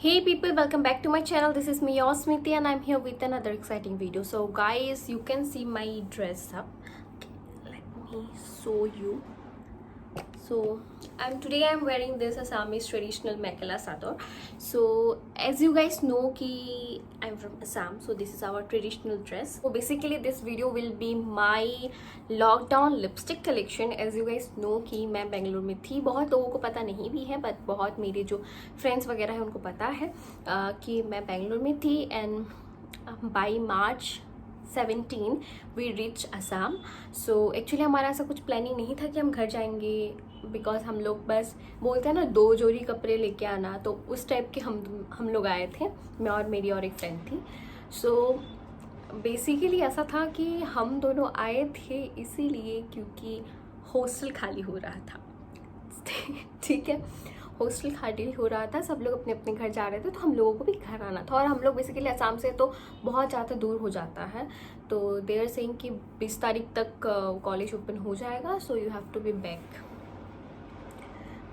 Hey people, welcome back to my channel. This is me, your Smriti, and I'm here with another exciting video. So guys, you can see my dress up. Let me show you. So today I'm wearing this Assamese traditional Mekhala Sador. So as you guys know कि I'm from Assam, so this is our traditional dress. So basically this video will be my lockdown lipstick collection. As you guys know कि मैं बेंगलुरु में थी, बहुत लोगों को पता नहीं भी है, बट बहुत मेरे जो फ्रेंड्स वगैरह हैं उनको पता है कि मैं बेंगलुरु में थी. And by March 17 we reach Assam. So actually हमारा ऐसा कुछ प्लानिंग नहीं था कि हम घर जाएंगे, बिकॉज हम लोग बस बोलते हैं ना 2 जोड़ी कपड़े लेके आना, तो उस टाइप के हम लोग आए थे, मैं और मेरी और एक फ्रेंड थी. सो बेसिकली ऐसा था कि हम दोनों आए थे इसीलिए क्योंकि हॉस्टल खाली हो रहा था. ठीक है, हॉस्टल खाली हो रहा था, सब लोग अपने अपने घर जा रहे थे, तो हम लोगों को भी घर आना था. और हम लोग बेसिकली असम से तो बहुत ज़्यादा दूर हो जाता है, तो दे आर सेइंग कि 20 तारीख तक कॉलेज ओपन हो जाएगा, so you have to be back.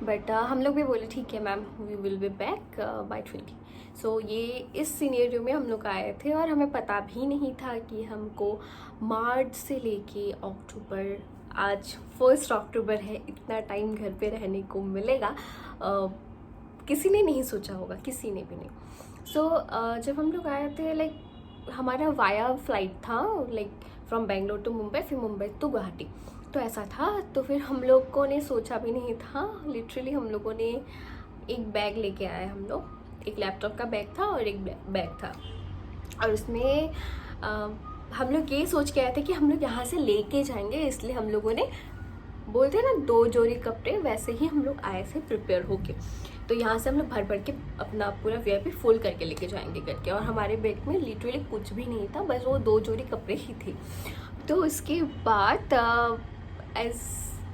But हम लोग भी बोले ठीक है ma'am, we will be back by 20. So ये इस सिनेरियो में हम लोग आए थे, और हमें पता भी नहीं था कि हमको मार्च से लेके अक्टूबर, आज 1 अक्टूबर है, इतना टाइम घर पे रहने को मिलेगा. किसी ने नहीं सोचा होगा, किसी ने भी नहीं. सो जब हम लोग आए थे, लाइक हमारा वाया फ्लाइट था, like from Bangalore to Mumbai, फिर मुंबई टू गुवाहाटी, तो ऐसा था. तो फिर हम लोगों ने सोचा भी नहीं था, लिटरली हम लोगों ने एक बैग लेके आए. हम लोग एक लैपटॉप का बैग था और एक बैग था, और उसमें हम लोग ये सोच के आए थे कि हम लोग यहाँ से लेके जाएंगे, इसलिए हम लोगों ने, बोलते हैं ना 2 जोड़ी कपड़े, वैसे ही हम लोग आए थे प्रिपेयर होके. तो यहाँ से हम लोग भर भर के अपना पूरा वीआईपी फुल करके लेके जाएंगे करके, और हमारे बैग में लिटरली कुछ भी नहीं था, बस वो 2 जोड़ी कपड़े ही थे. तो उसके बाद एज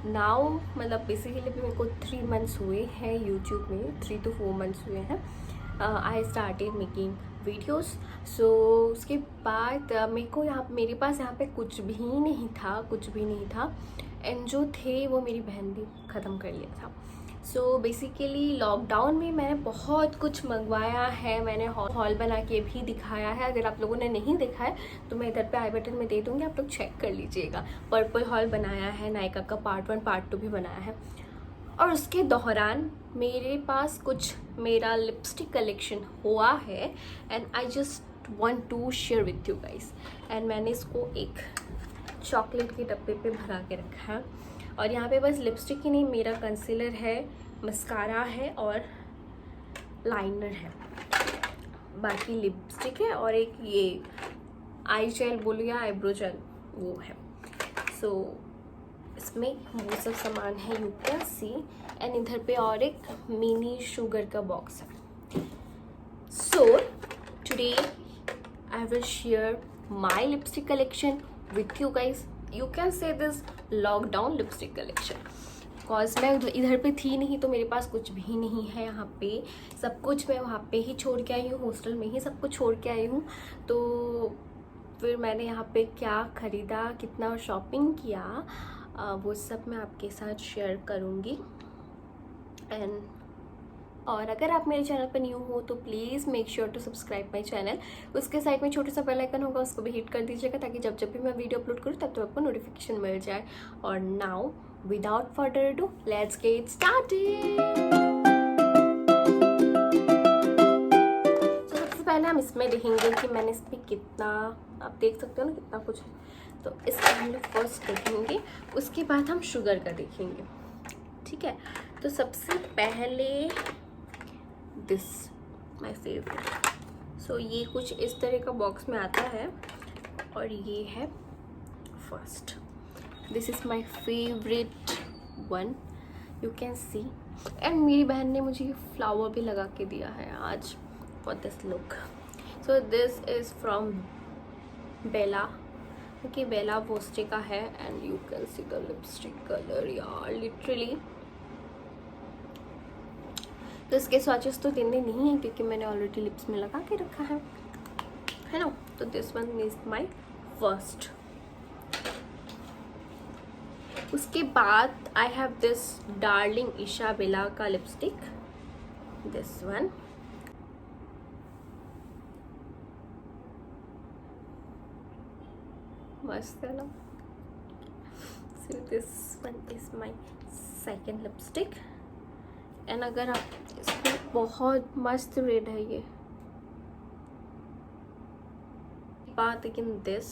नाउ, मतलब बेसिकली अभी मेरे को 3 मंथ्स हुए हैं यूट्यूब में, 3 to 4 मंथ्स हुए हैं. I started making videos. So उसके बाद मेरे पास यहाँ पे कुछ भी नहीं था, एंड जो थे वो मेरी बहन भी ख़त्म कर लिया था. सो बेसिकली लॉकडाउन में मैंने बहुत कुछ मंगवाया है, मैंने हॉल बना के भी दिखाया है. अगर आप लोगों ने नहीं देखा है तो मैं इधर पे आई बटन में दे दूँगी, आप लोग चेक कर लीजिएगा. पर्पल हॉल बनाया है, नायका का पार्ट 1 पार्ट 2 भी बनाया है. और उसके दौरान मेरे पास कुछ मेरा लिपस्टिक कलेक्शन हुआ है, and I just want to share with you guys. And मैंने इसको एक चॉकलेट के डब्बे पे भरा के रखा है, और यहाँ पे बस लिपस्टिक ही नहीं, मेरा कंसीलर है, मस्कारा है और लाइनर है, बाकी लिपस्टिक है, और एक ये आई जेल बोलो या आईब्रो जेल वो है. सो इसमें वो सब सामान है, यू कैन सी. एंड इधर पे और एक मिनी शुगर का बॉक्स है. So today I will share my lipstick collection with you guys. You can say this lockdown lipstick collection, because मैं इधर पे थी नहीं, तो मेरे पास कुछ भी नहीं है. यहाँ पे सब कुछ मैं वहाँ पे ही छोड़ के आई हूँ, हॉस्टल में ही सब कुछ छोड़ के आई हूँ. तो फिर मैंने यहाँ पे क्या ख़रीदा, कितना शॉपिंग किया, वो सब मैं आपके साथ शेयर करूँगी. एंड और अगर आप मेरे चैनल पर न्यू हो तो please make sure to subscribe my channel. उसके साइड में छोटा सा बेल आइकन होगा, उसको भी हिट कर दीजिएगा, ताकि जब जब भी मैं वीडियो अपलोड करूँ तब तो आपको नोटिफिकेशन मिल जाए. और now without further do let's get started. तो सबसे पहले हम इसमें देखेंगे कि मैंने इस पर कितना, आप देख सकते हो ना कितना कुछ है, तो इसका हम लोग फर्स्ट देखेंगे, उसके बाद हम शुगर का देखेंगे. ठीक है, तो सबसे पहले दिस माय फेवरेट. सो ये कुछ इस तरह का बॉक्स में आता है, और ये है first. This is my favourite one, you can C. And मेरी बहन ने मुझे फ्लावर भी लगा के दिया है आज for this look. So this is from Bella, क्योंकि बेला वोस्टे का है. And you can see the lipstick colour यार, लिटरली. तो इसके स्वॉचेस तो देने नहीं है, क्योंकि मैंने ऑलरेडी लिप्स में लगा के रखा है ना. तो this one is my first. उसके बाद आई हैव दिस डार्लिंग इशाबेला का लिपस्टिक, दिस वन. मस्त है ना. So this one is my second lipstick. And अगर आप इसको, बहुत मस्त रेड है ये. बात लेकिन दिस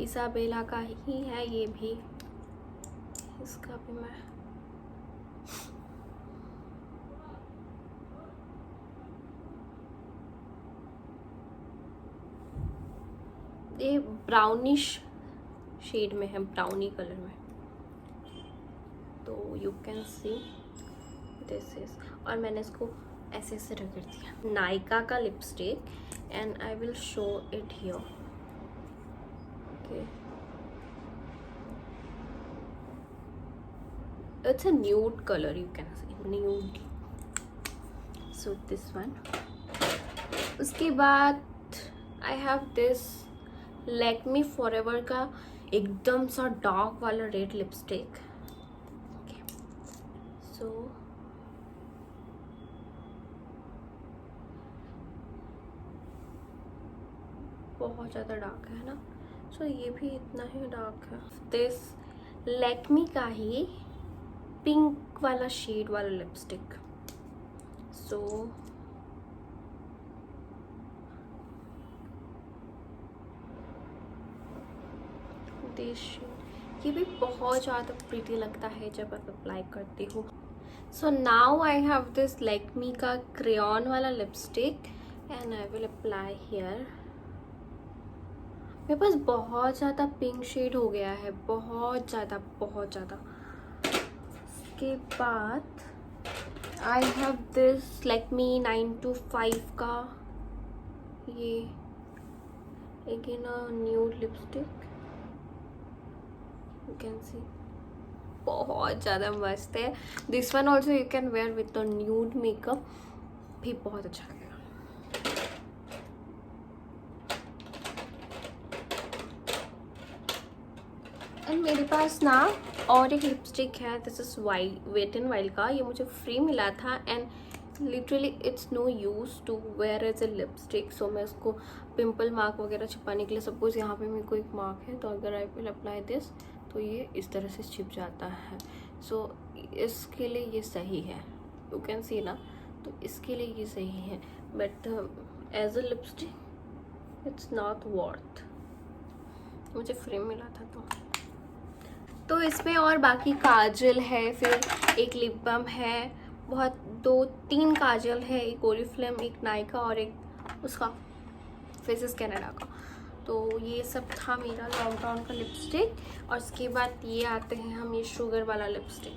इसाबेला का ही है ये भी. इसका भी मैं ये ब्राउनिश शेड में है, ब्राउनी कलर में. तो you can see this is. और मैंने इसको ऐसे ऐसे रगड़ दिया. नायका का lipstick and I will show it here. Okay, it's a nude color, you can say nude. So this one. उसके बाद I have this Lakme Forever का एकदम सा डार्क वाला रेड लिपस्टिक. So बहुत ज़्यादा डार्क है ना. So ये भी इतना ही डार्क है. This Lakme का ही पिंक वाला शेड वाला लिपस्टिक. सो ये भी बहुत ज़्यादा प्रीटी लगता है जब आप अप्लाई करती हो. So now I have this Lakme का क्रेयॉन वाला lipstick and I will apply here. मेरे पास बहुत ज़्यादा पिंक शेड हो गया है, बहुत ज़्यादा. के बाद आई हैव दिस लैक्मी 925 का ये again a nude lipstick. You can सी बहुत ज़्यादा मस्त है. This one also you can wear with the nude makeup, भी बहुत अच्छा लगेगा. एंड मेरे पास ना और एक लिपस्टिक है. This is wet and wild का. ये मुझे फ्री मिला था and literally it's no use to wear as a lipstick. So मैं उसको पिंपल मार्क वगैरह छिपाने के लिए, सपोज यहाँ पे मेरे को एक मार्क है तो अगर आई विल अप्लाई दिस तो ये इस तरह से छिप जाता है. सो इसके लिए ये सही है. यू कैन सी ना. तो इसके लिए ये सही है, but as a lipstick it's not worth. मुझे फ्री मिला था तो इसमें और बाकी काजल है, फिर एक लिप बाम है, बहुत 2-3 काजल है, एक ओरिफ्लेम, एक नायका और एक उसका फेसेस कनाडा का. तो ये सब था मेरा लॉकडाउन का लिपस्टिक. और उसके बाद ये आते हैं हम ये शुगर वाला लिपस्टिक.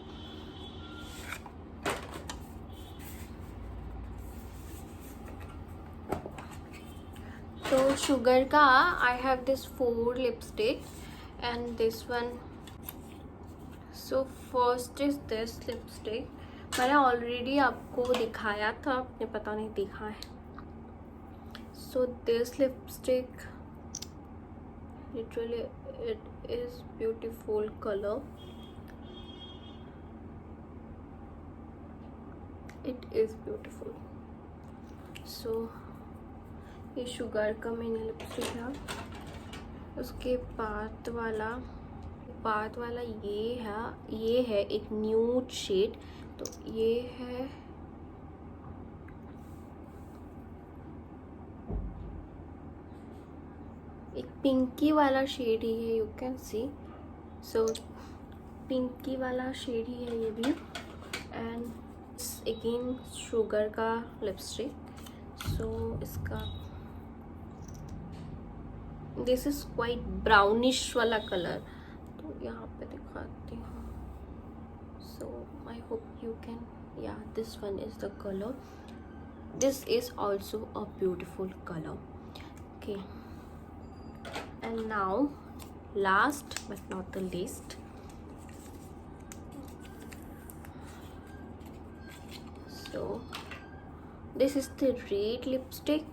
तो शुगर का I have this 4 lipstick and this one. So first is this lipstick. मैंने ऑलरेडी आपको दिखाया था, आपने पता नहीं देखा है. So this lipstick literally it is beautiful colour. It is beautiful. So ये शुगर का मैंने लिपस्टिक है. उसके बाद वाला ये है एक न्यूड शेड. तो ये है एक पिंकी वाला शेड ही है. You can see. So pinky वाला शेड ही है ये भी. एंड अगेन शुगर का लिपस्टिक. सो इसका दिस इज क्वाइट ब्राउनिश वाला कलर. तो यहाँ पे दिखाती हूँ. So I hope you can, या this one is the colour. This is also a beautiful colour. Okay, and now last but not the least, so this is the red lipstick.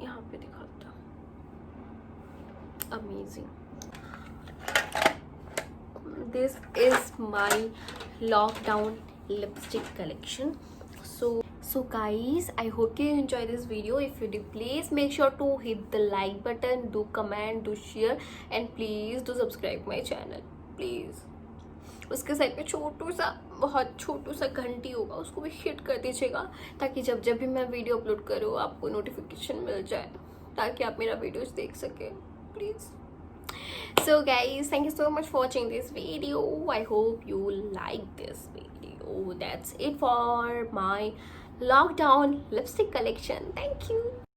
यहाँ पे दिखाता हूँ. Amazing. This is my lockdown lipstick collection. So guys, I hope you enjoy this video. If you did, please make sure to hit the like button, do comment, do share, and please do subscribe my channel, please. उसके side पे छोटू सा, बहुत छोटू सा घंटी होगा, उसको भी hit कर दीजिएगा, ताकि जब जब भी मैं वीडियो अपलोड करूँ आपको नोटिफिकेशन मिल जाए, ताकि आप मेरा वीडियोस देख सकें, please. So guys, thank you so much for watching this video. I hope you like this video. That's it for my lockdown lipstick collection. Thank you.